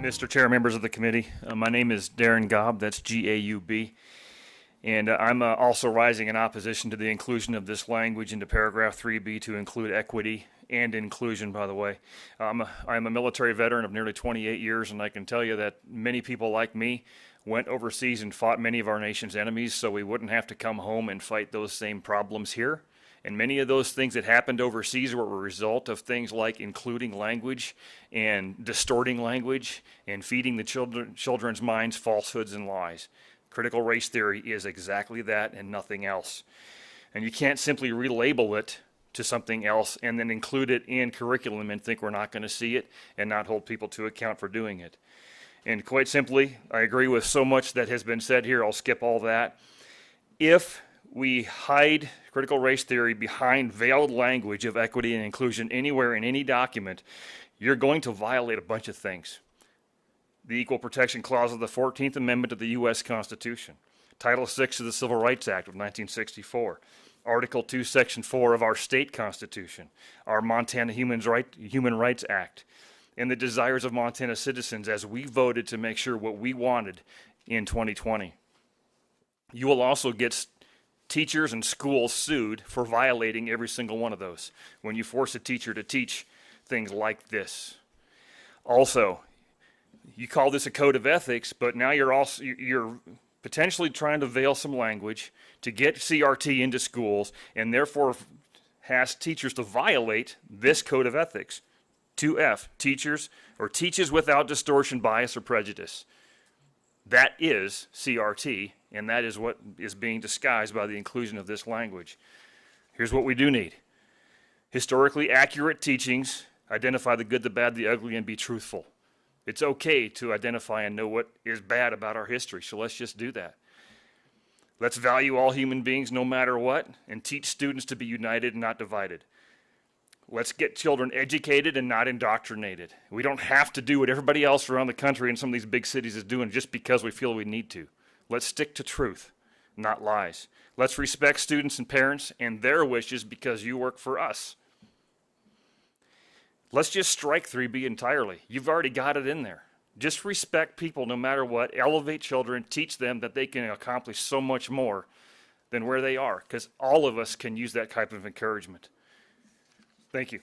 Mr. Chair, members of the committee, my name is Darin Guab, that's G-A-U-B, and I'm also rising in opposition to the inclusion of this language into paragraph 3B to include equity and inclusion, by the way. I'm a military veteran of nearly 28 years, and I can tell you that many people like me went overseas and fought many of our nation's enemies so we wouldn't have to come home and fight those same problems here. And many of those things that happened overseas were a result of things like including language and distorting language and feeding the children's minds falsehoods and lies. Critical race theory is exactly that and nothing else. And you can't simply relabel it to something else and then include it in curriculum and think we're not going to see it and not hold people to account for doing it. And quite simply, I agree with so much that has been said here. I'll skip all that. If we hide critical race theory behind veiled language of equity and inclusion anywhere in any document, you're going to violate a bunch of things. The Equal Protection Clause of the 14th Amendment of the U.S. Constitution, Title VI of the Civil Rights Act of 1964, Article 2, Section 4 of our state constitution, our Montana Human Rights Act, and the desires of Montana citizens as we voted to make sure what we wanted in 2020. You will also get teachers and schools sued for violating every single one of those when you force a teacher to teach things like this. Also, you call this a code of ethics, but now you're potentially trying to veil some language to get CRT into schools and therefore has teachers to violate this code of ethics. 2F, teachers or teaches without distortion, bias, or prejudice. That is CRT, and that is what is being disguised by the inclusion of this language. Here's what we do need. Historically accurate teachings, identify the good, the bad, the ugly, and be truthful. It's okay to identify and know what is bad about our history, so let's just do that. Let's value all human beings no matter what, and teach students to be united and not divided. Let's get children educated and not indoctrinated. We don't have to do what everybody else around the country and some of these big cities is doing just because we feel we need to. Let's stick to truth, not lies. Let's respect students and parents and their wishes because you work for us. Let's just strike 3B entirely. You've already got it in there. Just respect people no matter what. Elevate children. Teach them that they can accomplish so much more than where they are, because all of us can use that type of encouragement. Thank you.